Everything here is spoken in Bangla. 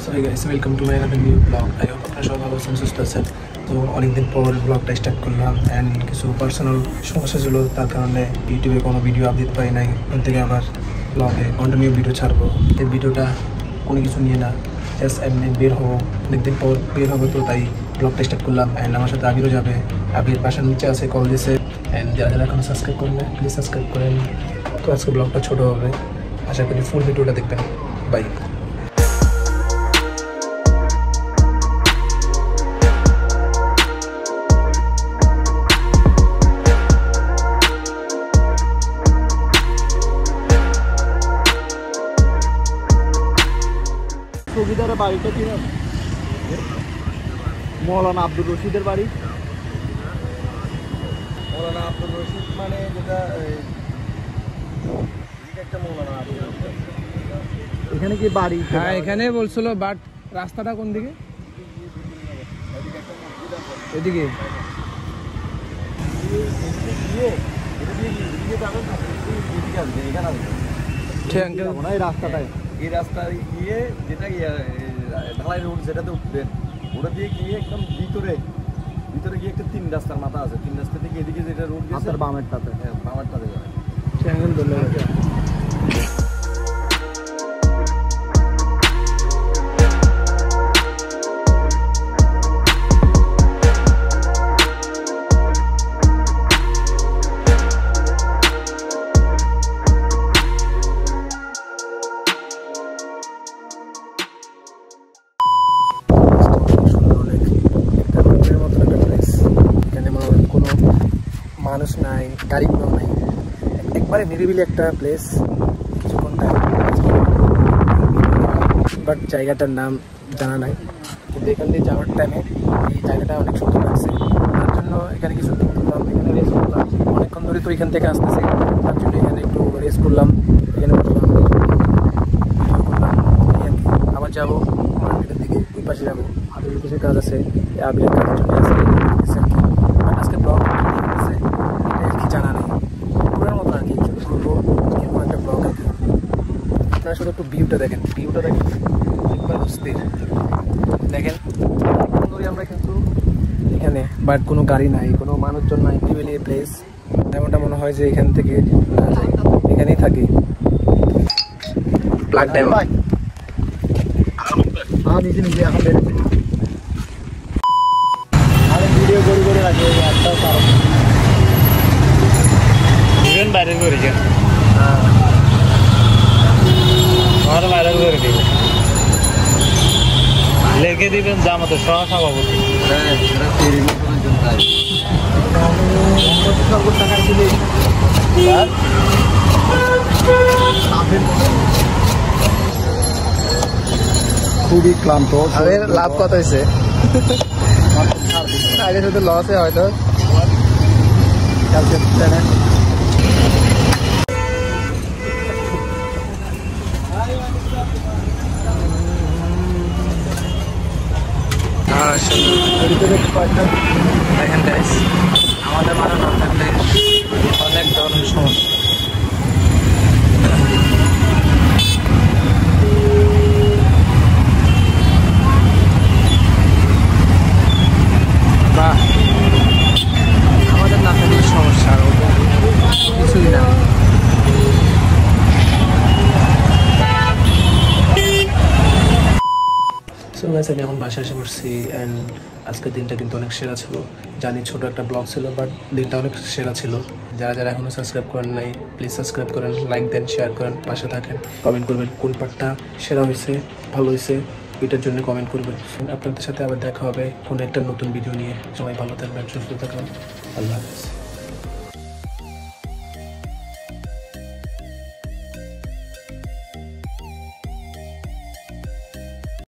So hey guys, welcome to my another new vlog. I hope আপনারা সবাই ভালো আছেন, সুস্থ আছেন। তো অনেকদিন পর ব্লগটা স্টার্ট করলাম অ্যান্ড কিছু পার্সোনাল সমস্যা ছিল, তার কারণে ইউটিউবে কোনো ভিডিও আপডেট পাই নাই। ওখান থেকে আবার ব্লগে কন্টিনিউ ভিডিও ছাড়বো। এই ভিডিওটা কোনো কিছু নিয়ে না, জাস্ট এমনি বের হবো, অনেকদিন পর বের হবে, তো তাই ব্লগটা স্টার্ট করলাম। অ্যান্ড আমার সাথে আবিরও যাবে, আবির পাশের নিচে আছে, কল দিয়েছে। অ্যান্ড যারা যারা এখন সাবস্ক্রাইব করলে প্লিজ সাবস্ক্রাইব করেন। তো আজকে ব্লগটা ছোটো হবে, আশা করি ফুল ভিডিওটা দেখবেন। বাই। সুবিধার বাড়িটা কি মৌলানা আব্দুর রশিদের বাড়ি। মৌলানা আব্দুর রশিদ মানে যেটা একটা মৌলানা এখানে কি বাড়ি? হ্যাঁ এখানে বলছিল, বাট রাস্তাটা কোন দিকে? এদিকে এই রাস্তাটাই, এই রাস্তায় গিয়ে যেটা ঢালাই রোড যেটাতে উঠবেন, ওটা দিয়ে গিয়ে একদম ভিতরে গিয়ে একটা 3 রাস্তার মাথা আছে। 3 রাস্তা থেকে এদিকে যেটা রোড গেছে বামেরটাতে, হ্যাঁ বামেরটাতে যাবে। ট্রায়াঙ্গেল ধরলে মানুষ নাই, গাড়িগুলো নাই, একবারে নিরিবিলি একটা প্লেস। কিছুক্ষণ টাইম, বাট জায়গাটার নাম জানা নাই, কিন্তু এখান দিয়ে যাওয়ার টাইমে এই জায়গাটা অনেক সুন্দর লাগছে। তার জন্য এখানে কিছু করলাম, এখানে রেস্ট করলাম। অনেকক্ষণ ধরে তো এখান থেকে আসতেছি, তার জন্য এখানে একটু রেস্ট করলাম। এখানে করলাম, আবার যাবো মার্কেটের দিকে, ওই পাশে যাবো। আবির কিছু কাজ আছে, আবিরের কাজের জন্য আছে। আজকে ব্লগ জানা নেই, পুরোর মতো আর কি শুরু এরকম একটা ব্লগ আর কি। আপনারা শুধু একটু ভিউটা দেখেন, একবার অস্থির দেখেন। আমরা কিন্তু এখানে, বাট কোনো গাড়ি নাই, কোনো মানুষজন নাই, নিরিবিলি প্লেস। এমনটা মনে হয় যে এখান থেকে এখানেই থাকি। ব্ল্যাক ড্যাম নিজে এখন বেরোবে আর ভিডিও করে রাখি, একটাও কারণ ভাইরাল করেছেন, আমার ভাইরাল করে দিবেন, লিখে দিবেন যে আমাদের সহসভাপতি। খুবই ক্লান্ত। লাভ কত হয়েছে? আগে শুধু লসে হয়তো। দেখেন গাইস, আমাদের মানে না থাকলে অনেক ধরনের সমস্যা। বাহ, আমাদের না থাকলে সমস্যা, কিছুই না। সো গাইস, আমি এখন বাসায় এসে পড়ছি অ্যান্ড আজকের দিনটা কিন্তু অনেক সেরা ছিল। জানি ছোটো একটা ব্লগ ছিল, বাট দিনটা অনেক সেরা ছিল। যারা যারা এখনও সাবস্ক্রাইব করেন নাই প্লিজ সাবস্ক্রাইব করেন, লাইক দেন, শেয়ার করেন, পাশে থাকেন, কমেন্ট করবেন কোন পার্টটা সেরা হয়েছে, ভালো হয়েছে, এটার জন্য কমেন্ট করবেন। আপনাদের সাথে আবার দেখা হবে কোনো একটা নতুন ভিডিও নিয়ে। সবাই ভালো থাকবেন, সুস্থ থাকবেন, আল্লাহ হাফেজ।